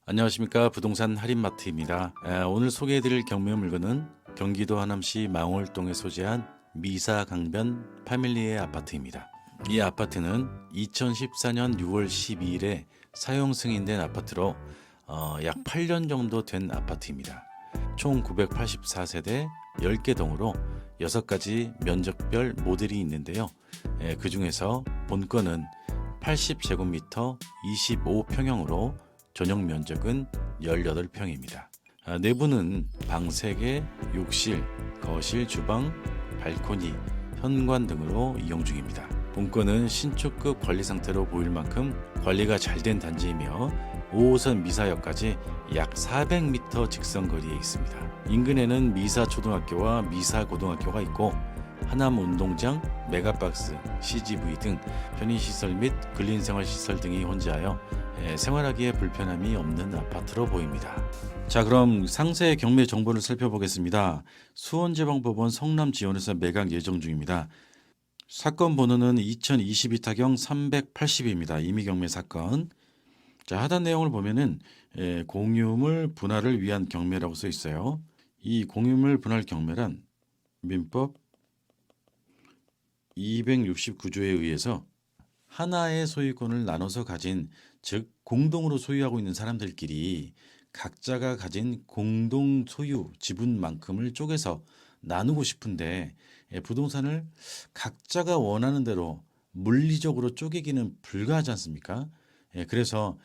안녕하십니까. 부동산 할인마트입니다. 오늘 소개해드릴 경매 물건은 경기도 하남시 망월동에 소재한 미사 강변 파밀리의 아파트입니다. 이 아파트는 2014년 6월 12일에 사용 승인된 아파트로 약 8년 정도 된 아파트입니다. 총 984세대 10개 동으로 6가지 면적별 모델이 있는데요. 그 중에서 본건은 80제곱미터 25평형으로 전용 면적은 18평입니다. 내부는 방 3개, 욕실, 거실, 주방, 발코니, 현관 등으로 이용 중입니다. 본건은 신축급 관리 상태로 보일 만큼 관리가 잘 된 단지이며 5호선 미사역까지 약 400m 직선 거리에 있습니다. 인근에는 미사초등학교와 미사고등학교가 있고 하남 운동장, 메가박스, CGV 등 편의시설 및 근린생활시설 등이 혼재하여 생활하기에 불편함이 없는 아파트로 보입니다. 자, 그럼 상세 경매 정보를 살펴보겠습니다. 수원지방법원 성남지원에서 매각 예정 중입니다. 사건 번호는 2022 타경 380입니다. 임의경매 사건. 자, 하단 내용을 보면은 공유물 분할을 위한 경매라고 써 있어요. 이 공유물 분할 경매란 민법 269조에 의해서 하나의 소유권을 나눠서 가진, 즉 공동으로 소유하고 있는 사람들끼리 각자가 가진 공동 소유 지분만큼을 쪼개서 나누고 싶은데 부동산을 각자가 원하는 대로 물리적으로 쪼개기는 불가하지 않습니까? 그래서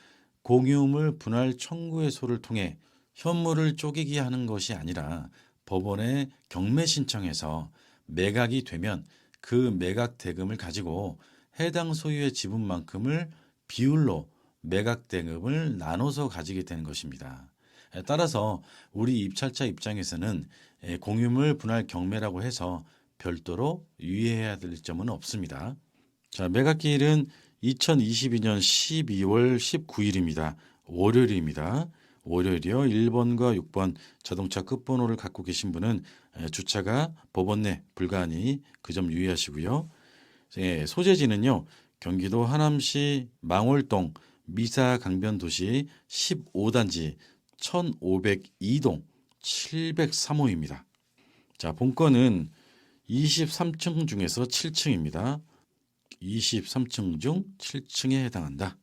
공유물 분할 청구회소를 통해 현물을 쪼개기 하는 것이 아니라 법원에 경매 신청해서 매각이 되면 그 매각 대금을 가지고 해당 소유의 지분만큼을 비율로 매각 대금을 나눠서 가지게 되는 것입니다. 따라서 우리 입찰자 입장에서는 공유물 분할 경매라고 해서 별도로 유의해야 될 점은 없습니다. 자, 매각기일은 2022년 12월 19일입니다. 월요일입니다. 월요일이요. 1번과 6번 자동차 끝번호를 갖고 계신 분은 주차가 법원 내 불가하니 그 점 유의하시고요. 소재지는요. 경기도 하남시 망월동 미사 강변도시 15단지 1502동 703호입니다. 자, 본건은 23층 중에서 7층입니다. 23층 중 7층에 해당한다.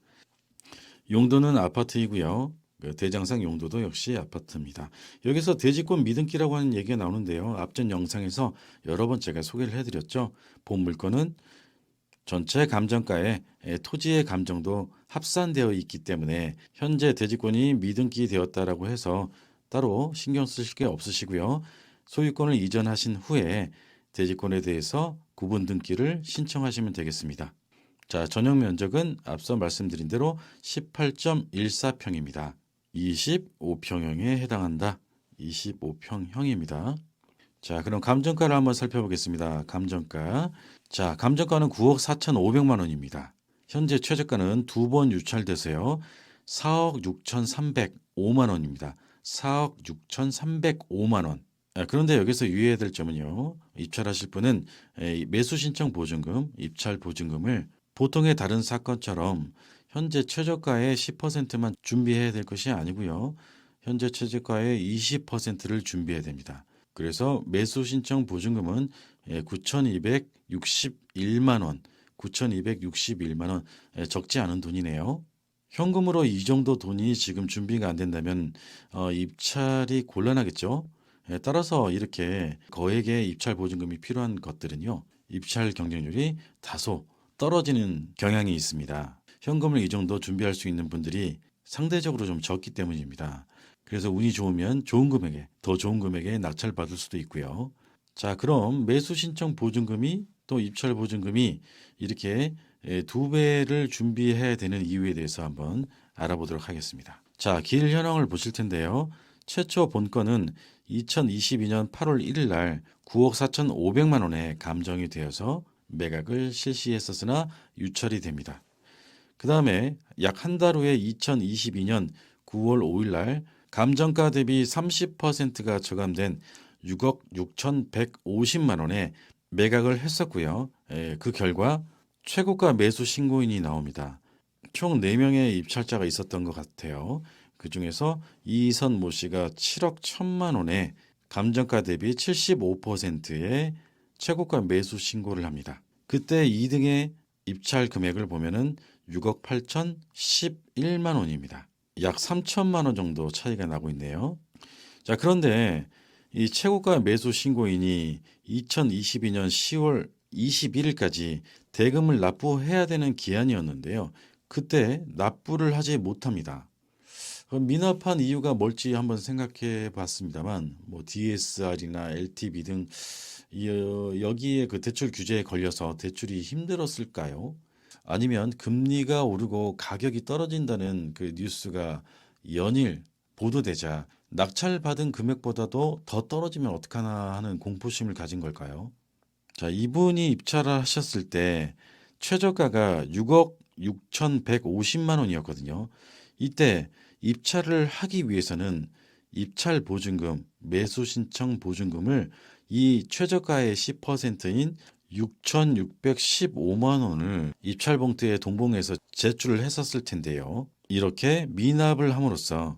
용도는 아파트이고요. 대장상 용도도 역시 아파트입니다. 여기서 대지권 미등기라고 하는 얘기가 나오는데요. 앞전 영상에서 여러 번 제가 소개를 해드렸죠. 본 물건은 전체 감정가에 토지의 감정도 합산되어 있기 때문에 현재 대지권이 미등기 되었다라고 해서 따로 신경 쓰실 게 없으시고요. 소유권을 이전하신 후에 대지권에 대해서 구분 등기를 신청하시면 되겠습니다. 자, 전용 면적은 앞서 말씀드린 대로 18.14평입니다. 25평형에 해당한다. 25평형입니다. 자, 그럼 감정가를 한번 살펴보겠습니다. 감정가. 자, 감정가는 9억 4,500만 원입니다. 현재 최저가는 두 번 유찰돼서요. 4억 6,305만 원입니다. 4억 6,305만 원. 그런데 여기서 유의해야 될 점은요. 입찰하실 분은 매수 신청 보증금, 입찰 보증금을 보통의 다른 사건처럼 현재 최저가의 10%만 준비해야 될 것이 아니고요. 현재 최저가의 20%를 준비해야 됩니다. 그래서 매수 신청 보증금은 9,261만 원, 9,261만 원, 적지 않은 돈이네요. 현금으로 이 정도 돈이 지금 준비가 안 된다면 입찰이 곤란하겠죠. 따라서 이렇게 거액의 입찰 보증금이 필요한 것들은요. 입찰 경쟁률이 다소 떨어지는 경향이 있습니다. 현금을 이 정도 준비할 수 있는 분들이 상대적으로 좀 적기 때문입니다. 그래서 운이 좋으면 좋은 금액에, 더 좋은 금액에 낙찰받을 수도 있고요. 자, 그럼 매수 신청 보증금이 또 입찰 보증금이 이렇게 두 배를 준비해야 되는 이유에 대해서 한번 알아보도록 하겠습니다. 자, 길 현황을 보실 텐데요. 최초 본건은 2022년 8월 1일 날 9억 4,500만 원에 감정이 되어서 매각을 실시했었으나 유찰이 됩니다. 그 다음에 약 한 달 후에 2022년 9월 5일 날 감정가 대비 30%가 저감된 6억 6,150만 원에 매각을 했었고요. 그 결과 최고가 매수 신고인이 나옵니다. 총 4명의 입찰자가 있었던 것 같아요. 그중에서 이선 모 씨가 7억 1천만 원에 감정가 대비 75%의 최고가 매수 신고를 합니다. 그때 2등의 입찰 금액을 보면은 6억 8,011만 원입니다. 약 3천만 원 정도 차이가 나고 있네요. 자, 그런데 이 최고가 매수 신고인이 2022년 10월 21일까지 대금을 납부해야 되는 기한이었는데요. 그때 납부를 하지 못합니다. 그럼 미납한 이유가 뭘지 한번 생각해 봤습니다만, 뭐 DSR이나 LTV 등 여기에 그 대출 규제에 걸려서 대출이 힘들었을까요? 아니면 금리가 오르고 가격이 떨어진다는 그 뉴스가 연일 보도되자 낙찰받은 금액보다도 더 떨어지면 어떡하나 하는 공포심을 가진 걸까요? 자, 이분이 입찰을 하셨을 때 최저가가 6억 6,150만 원이었거든요. 이때 입찰을 하기 위해서는 입찰 보증금, 매수 신청 보증금을 이 최저가의 10%인 6,615만 원을 입찰 봉투에 동봉해서 제출을 했었을 텐데요. 이렇게 미납을 함으로써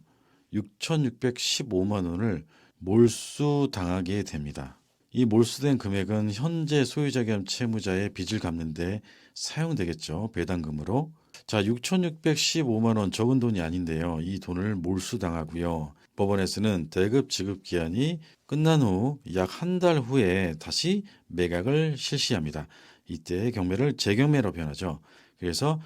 6,615만 원을 몰수당하게 됩니다. 이 몰수된 금액은 현재 소유자 겸 채무자의 빚을 갚는 데 사용되겠죠. 배당금으로. 자, 6,615만 원 적은 돈이 아닌데요. 이 돈을 몰수당하고요. 법원에서는 대급 지급 기한이 끝난 후 약 한 달 후에 다시 매각을 실시합니다. 이때 경매를 재경매로 변하죠. 그래서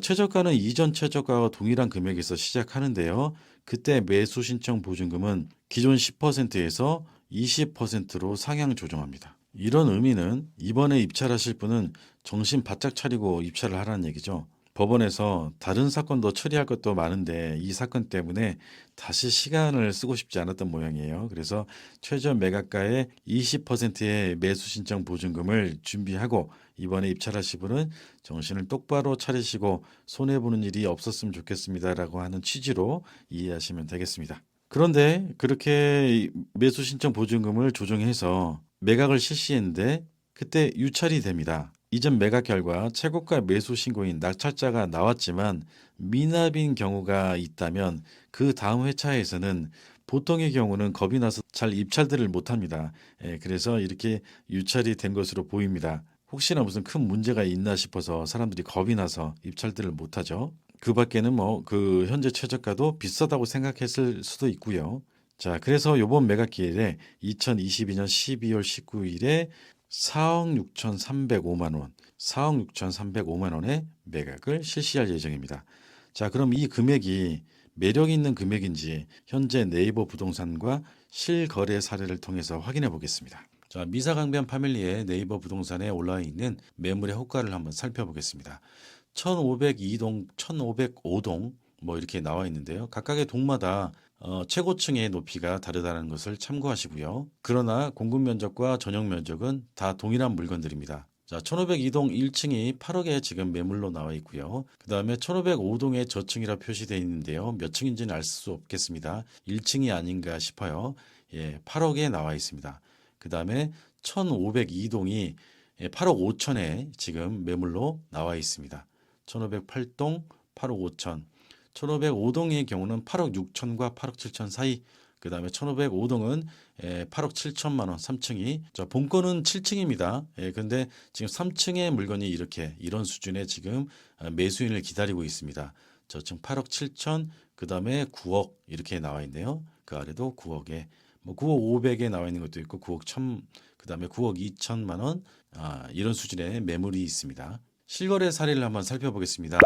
최저가는 이전 최저가와 동일한 금액에서 시작하는데요. 그때 매수 신청 보증금은 기존 10%에서 20%로 상향 조정합니다. 이런 의미는 이번에 입찰하실 분은 정신 바짝 차리고 입찰을 하라는 얘기죠. 법원에서 다른 사건도 처리할 것도 많은데 이 사건 때문에 다시 시간을 쓰고 싶지 않았던 모양이에요. 그래서 최저 매각가의 20%의 매수 신청 보증금을 준비하고 이번에 입찰하실 분은 정신을 똑바로 차리시고 손해보는 일이 없었으면 좋겠습니다라고 하는 취지로 이해하시면 되겠습니다. 그런데 그렇게 매수 신청 보증금을 조정해서 매각을 실시했는데 그때 유찰이 됩니다. 이전 매각 결과 최고가 매수 신고인 낙찰자가 나왔지만 미납인 경우가 있다면 그 다음 회차에서는 보통의 경우는 겁이 나서 잘 입찰들을 못합니다. 그래서 이렇게 유찰이 된 것으로 보입니다. 혹시나 무슨 큰 문제가 있나 싶어서 사람들이 겁이 나서 입찰들을 못하죠. 그 밖에는 뭐 그 현재 최저가도 비싸다고 생각했을 수도 있고요. 자, 그래서 이번 매각 기일에 2022년 12월 19일에 4억 6,305만 원, 4억 6,305만 원의 매각을 실시할 예정입니다. 자, 그럼 이 금액이 매력 있는 금액인지 현재 네이버 부동산과 실거래 사례를 통해서 확인해 보겠습니다. 자, 미사강변 파밀리의 네이버 부동산에 올라와 있는 매물의 호가를 한번 살펴보겠습니다. 1502동, 1505동 뭐 이렇게 나와 있는데요. 각각의 동마다 최고층의 높이가 다르다는 것을 참고하시고요. 그러나 공급 면적과 전용 면적은 다 동일한 물건들입니다. 자, 1502동 1층이 8억에 지금 매물로 나와 있고요. 그 다음에 1505동에 저층이라 표시되어 있는데요. 몇 층인지는 알 수 없겠습니다. 1층이 아닌가 싶어요. 예, 8억에 나와 있습니다. 그 다음에 1502동이 8억 5천에 지금 매물로 나와 있습니다. 1508동 8억 5천, 1505동의 경우는 8억 6천과 8억 7천 사이, 그 다음에 1505동은 8억 7천만 원 3층이, 자, 본건은 7층입니다. 근데 지금 3층의 물건이 이렇게 이런 수준의 지금 매수인을 기다리고 있습니다. 저층 8억 7천, 그 다음에 9억 이렇게 나와 있네요. 그 아래도 9억에, 뭐 9억 5백에 나와 있는 것도 있고 9억 1천, 그 다음에 9억 2천만 원, 이런 수준의 매물이 있습니다. 실거래 사례를 한번 살펴보겠습니다.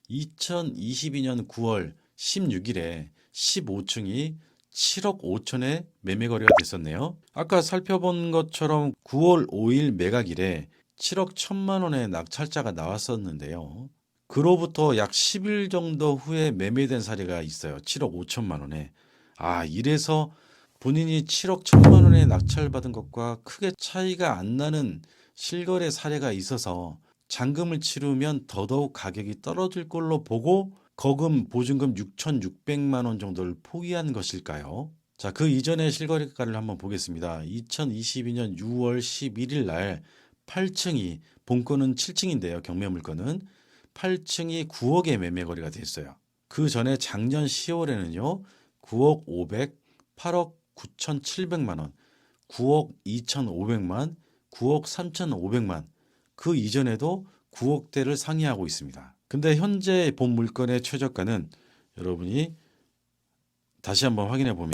2022년 9월 16일에 15층이 7억 5천에 매매 거래가 됐었네요. 아까 살펴본 것처럼 9월 5일 매각일에 7억 1천만 원의 낙찰자가 나왔었는데요. 그로부터 약 10일 정도 후에 매매된 사례가 있어요. 7억 5천만 원에. 이래서 본인이 7억 1천만 원에 낙찰받은 것과 크게 차이가 안 나는 실거래 사례가 있어서 잔금을 치르면 더더욱 가격이 떨어질 걸로 보고 거금 보증금 6,600만 원 정도를 포기한 것일까요? 자, 그 이전의 실거래가를 한번 보겠습니다. 2022년 6월 11일 날 8층이, 본건은 7층인데요. 경매 물건은 8층이 9억에 매매 거래가 됐어요. 그 전에 작년 10월에는요. 9억 500, 8억 9,700만 원, 9억 2,500만, 9억 3,500만, 그 이전에도 9억대를 상회하고 있습니다. 근데 현재 본 물건의 최저가는 여러분이 다시 한번 확인해 보면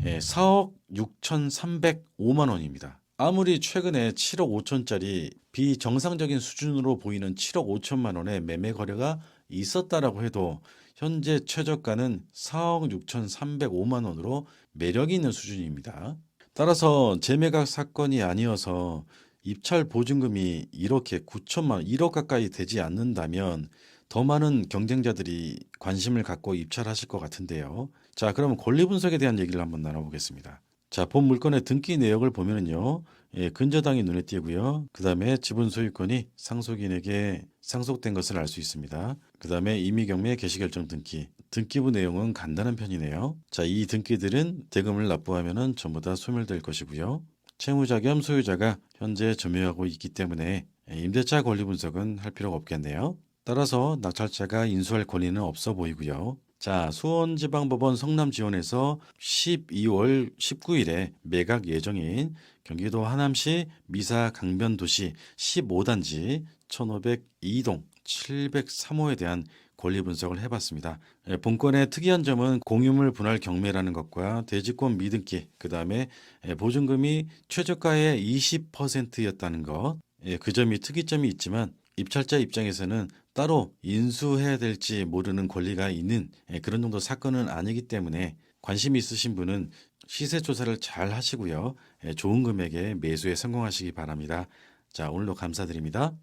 4억 6,305만 원입니다. 아무리 최근에 7억 5천짜리 비정상적인 수준으로 보이는 7억 5천만 원의 매매 거래가 있었다라고 해도 현재 최저가는 4억 6,305만 원으로 매력이 있는 수준입니다. 따라서 재매각 사건이 아니어서 입찰 보증금이 이렇게 9천만 원, 1억 가까이 되지 않는다면 더 많은 경쟁자들이 관심을 갖고 입찰하실 것 같은데요. 자, 그럼 권리 분석에 대한 얘기를 한번 나눠보겠습니다. 자, 본 물건의 등기 내역을 보면은요, 근저당이 눈에 띄고요. 그 다음에 지분 소유권이 상속인에게 상속된 것을 알 수 있습니다. 그 다음에 임의경매 개시결정 등기, 등기부 내용은 간단한 편이네요. 자, 이 등기들은 대금을 납부하면은 전부 다 소멸될 것이고요. 채무자 겸 소유자가 현재 점유하고 있기 때문에 임대차 권리 분석은 할 필요가 없겠네요. 따라서 낙찰자가 인수할 권리는 없어 보이고요. 자, 수원지방법원 성남지원에서 12월 19일에 매각 예정인 경기도 하남시 미사 강변도시 15단지 1502동 703호에 대한 권리 분석을 해봤습니다. 본건의 특이한 점은 공유물 분할 경매라는 것과 대지권 미등기, 그 다음에 보증금이 최저가의 20%였다는 것, 그 점이 특이점이 있지만 입찰자 입장에서는 따로 인수해야 될지 모르는 권리가 있는 그런 정도 사건은 아니기 때문에 관심 있으신 분은 시세 조사를 잘 하시고요. 좋은 금액에 매수에 성공하시기 바랍니다. 자, 오늘도 감사드립니다.